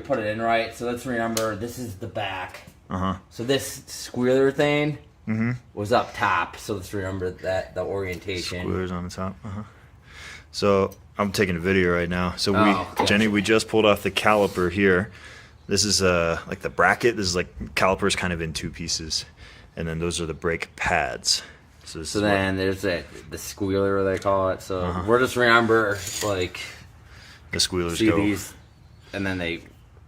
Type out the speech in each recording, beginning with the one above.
Put it in right. So let's remember, this is the back. Uh-huh. So this squealer thing was up top. So let's remember that, the orientation. Squealers on the top. Uh-huh. So I'm taking a video right now. So gotcha. Jenny, we just pulled off the caliper here. This is like the bracket. This is like calipers kind of in two pieces. And then those are the brake pads. So then there's the squealer, they call it. So we're just remember, like, the squealers see go. these, and then they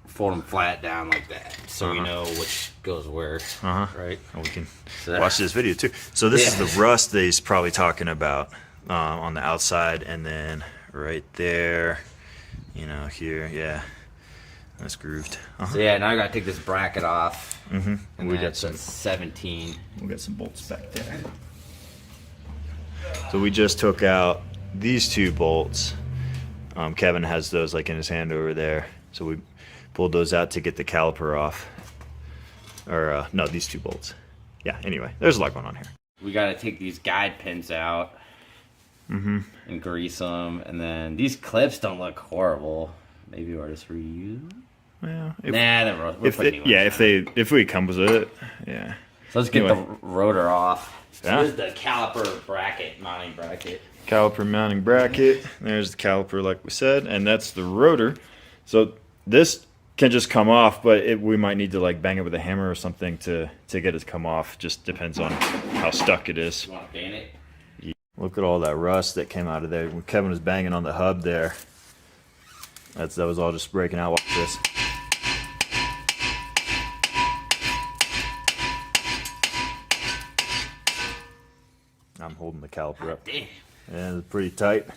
fold them flat down like that. So we know which goes where, right? And we can watch this video too. So this is the rust that he's probably talking about on the outside, and then right there, you know, here, yeah, that's grooved. So yeah, now I gotta take this bracket off. And we got some 17. We got some bolts back there. So we just took out these two bolts. Kevin has those like in his hand over there. So we pulled those out to get the caliper off. Or no, these two bolts. Yeah, anyway, there's a lot going on here. We gotta take these guide pins out and grease them. And then these clips don't look horrible. Maybe we'll just reuse them. Well, if we come with it, yeah. So let's get the rotor off. So this is the caliper bracket, mounting bracket. Caliper mounting bracket. There's the caliper, like we said, and that's the rotor. So this can just come off, but we might need to like bang it with a hammer or something to get it to come off. Just depends on how stuck it is. You want to paint it? Yeah. Look at all that rust that came out of there when Kevin was banging on the hub there. That was all just breaking out like this. I'm holding the caliper up. Damn. And it's pretty tight.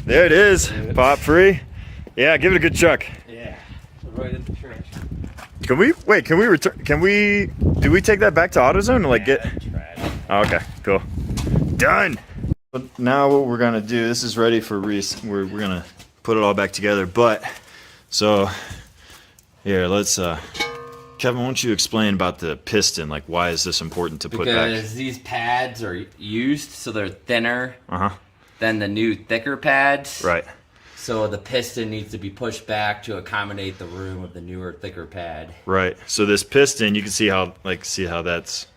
There it is, pop free. Yeah, give it a good chuck. Yeah, right in the trash. Can we return? Do we take that back to AutoZone and like get? Oh, okay, cool. Done. But now what we're gonna do? This is ready for Reese. We're gonna put it all back together. But so here, let's. Kevin, why don't you explain about the piston? Like, why is this important to put back? Because these pads are used, so they're thinner than the new thicker pads. Right. So the piston needs to be pushed back to accommodate the room of the newer, thicker pad. Right. So this piston, you can see how that's,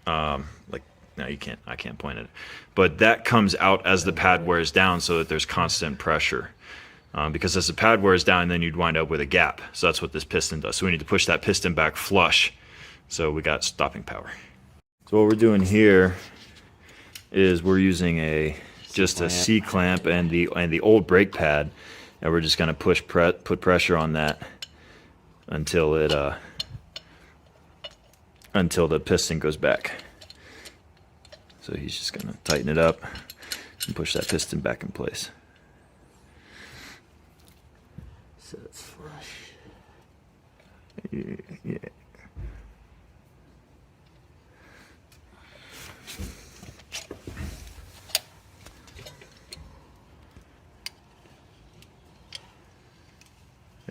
like, no, you can't. I can't point it, but that comes out as the pad wears down, so that there's constant pressure. Because as the pad wears down, then you'd wind up with a gap. So that's what this piston does. So we need to push that piston back flush. So we got stopping power. So what we're doing here is we're using just a C-clamp and the old brake pad, and we're just going to put pressure on that until the piston goes back. So he's just going to tighten it up and push that piston back in place. So it's flush. Yeah.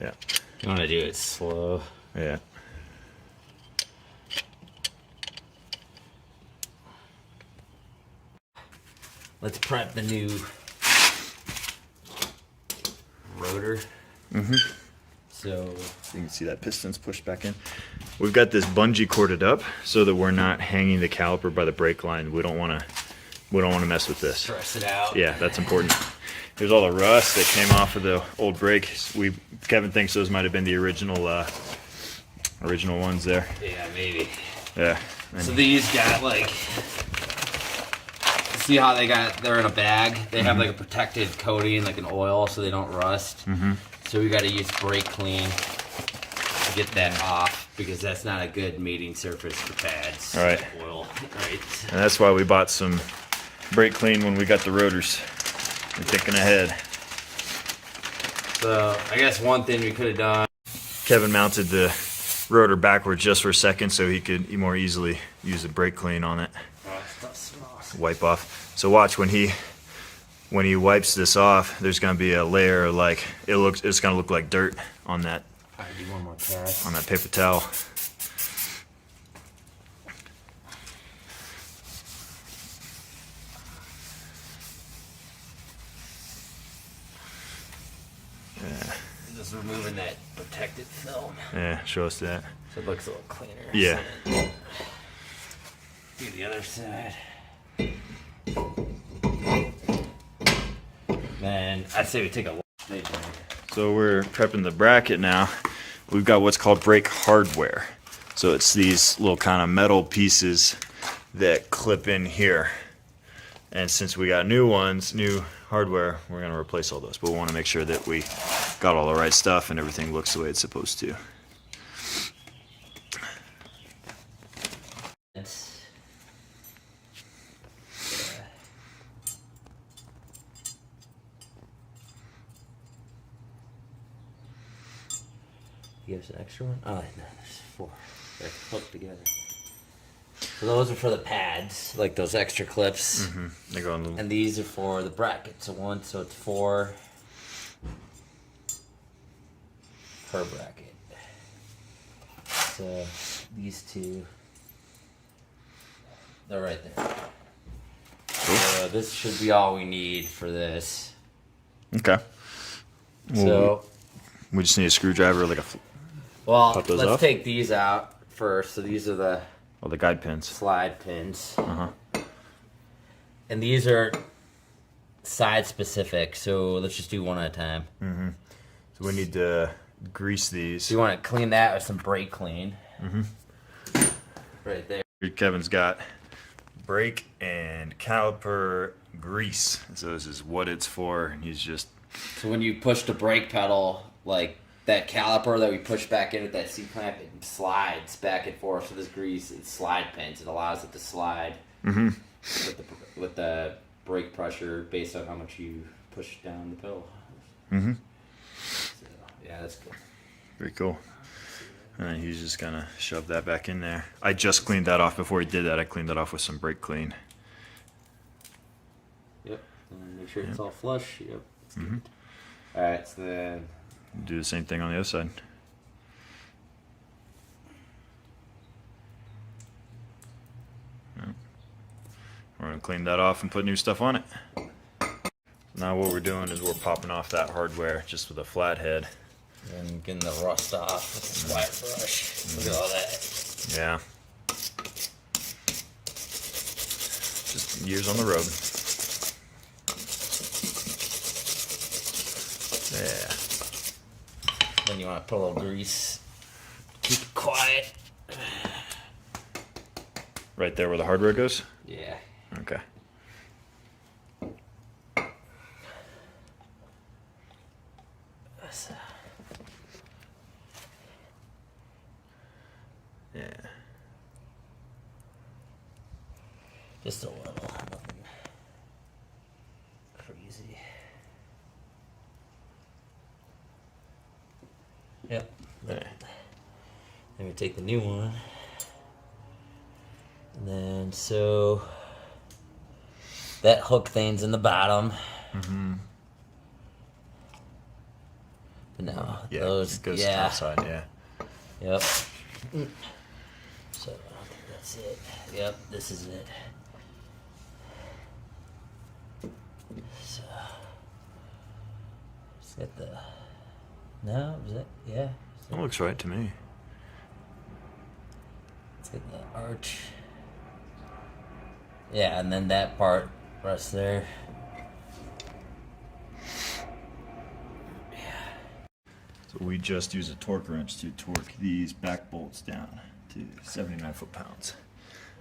Yeah. You want to do it slow. Yeah. Let's prep the new rotor. So you can see that piston's pushed back in. We've got this bungee corded up so that we're not hanging the caliper by the brake line. We don't want to mess with this. Stress it out. Yeah, that's important. Here's all the rust that came off of the old brake. Kevin thinks those might have been the original ones there. Yeah, maybe. Yeah. So these got like, see how they're in a bag? They have like a protected coating, like an oil, so they don't rust. So we got to use brake clean to get that off, because that's not a good mating surface for pads. All right. Oil, right? And that's why we bought some brake clean when we got the rotors. We're thinking ahead. So I guess one thing we could have done. Kevin mounted the rotor backwards just for a second so he could more easily use the brake clean on it. Wipe off. So watch when he wipes this off, there's gonna be a layer of like it's gonna look like dirt on that. All right, do one more pass. On that paper towel. removing that protected film. Yeah, show us that. So it looks a little cleaner. Yeah. So do the other side. Then I'd say we take a look. So we're prepping the bracket now. We've got what's called brake hardware. So it's these little kind of metal pieces that clip in here. And since we got new ones, new hardware, we're going to replace all those. But we want to make sure that we got all the right stuff and everything looks the way it's supposed to. You give us an extra one? Oh, no, there's 4. They're hooked together. So those are for the pads, like those extra clips. Mm-hmm. They go on the... And these are for the bracket. So it's 4 per bracket. So these 2, they're right there. So this should be all we need for this. Okay. Well, So we just need a screwdriver, like a... Well, Pop those let's off? take these out first. So these are the Oh, the guide pins. slide pins. Uh-huh. And these are side specific. So let's just do one at a time. Mm-hmm. So we need to grease these. So you want to clean that with some brake clean. Mm-hmm. Right there. Kevin's got brake and caliper grease. So this is what it's for. And he's just... So when you push the brake pedal, like that caliper that we push back in with that C-clamp, it slides back and forth. So this grease, it's slide pins. It allows it to slide Mm-hmm. with the brake pressure based on how much you push down the pedal. Mm-hmm. So, yeah, that's good. Very cool. And then he's just gonna shove that back in there. I just cleaned that off before he did that. I cleaned that off with some brake clean. Yep. And make sure it's all flush. Yep. That's good. Mm-hmm. All right. So then Do the same thing on the other side. Yep. We're gonna clean that off and put new stuff on it. Now what we're doing is we're popping off that hardware just with a flathead. and getting the rust off with a wire brush. Look at all that. Yeah. Just years on the road. Yeah. Then you want to put a little grease. Keep it quiet. Right there where the hardware goes? Yeah. Okay. Yeah. Just a little. Nothing crazy. Yep. Yeah. Then we take the new one. And then, so that hook thing's in the bottom. Mm-hmm. But now, Yeah, those, it goes yeah. outside, yeah. Yep. So, I think that's it. Yep, this is it. So, just get the, no, is that, yeah. That looks right to me. Let's get the arch. Yeah, and then that part rests there. So we just use a torque wrench to torque these back bolts down to 79 foot-pounds.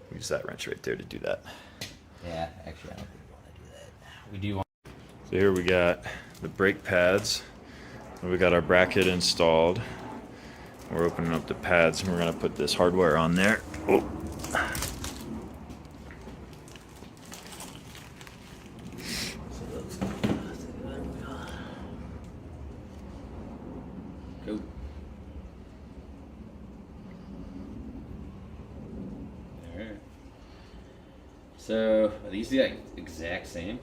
We use that wrench right there to do that. Yeah, actually, I don't think we want to do that. We do want. So here we got the brake pads. We got our bracket installed. We're opening up the pads and we're gonna put this hardware on there. Oh. Go. Alright. So, are these the exact same?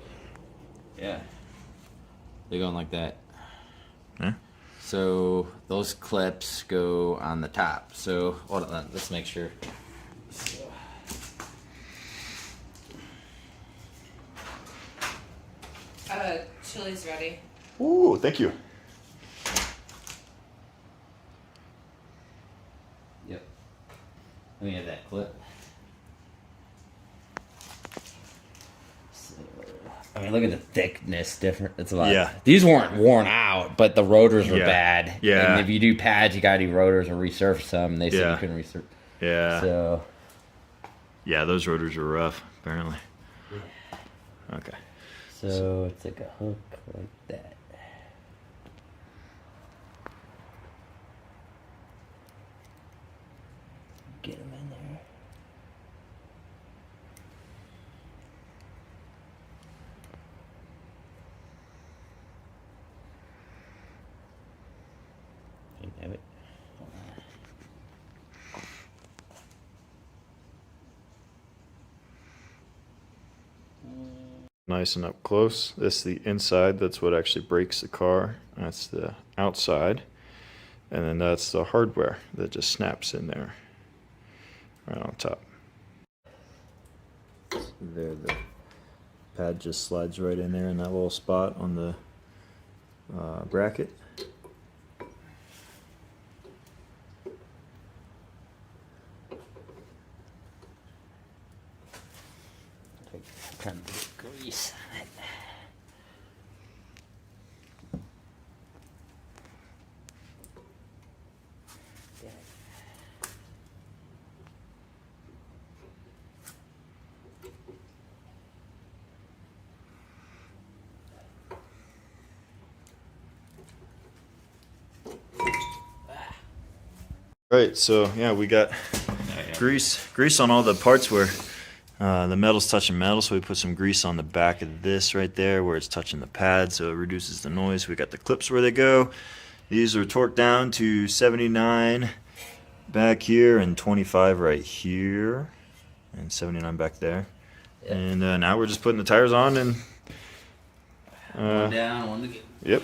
Yeah. They're going like that. Yeah. So, those clips go on the top. So, hold on, let's make sure. So. Chili's ready. Ooh, thank you. Let me have that clip. So, I mean, look at the thickness different. It's a lot. Yeah. These weren't worn out, but the rotors were Yeah. bad. Yeah. And if you do pads, you gotta do rotors or resurface them. They said Yeah. you couldn't resurface. Yeah. So. Yeah, those rotors are rough, apparently. Okay. So it's like a hook like that. Get them in there. Have it. Nice and up close. This is the inside. That's what actually breaks the car. That's the outside. And then that's the hardware that just snaps in there. Right on top. There, the pad just slides right in there in that little spot on the bracket. Trying to get grease on it. Right, so yeah, we got grease on all the parts where the metal's touching metal, so we put some grease on the back of this right there where it's touching the pad, so it reduces the noise. We got the clips where they go. These are torqued down to 79 back here and 25 right here and 79 back there. Yep. And now we're just putting the tires on and one down, one to get. yep.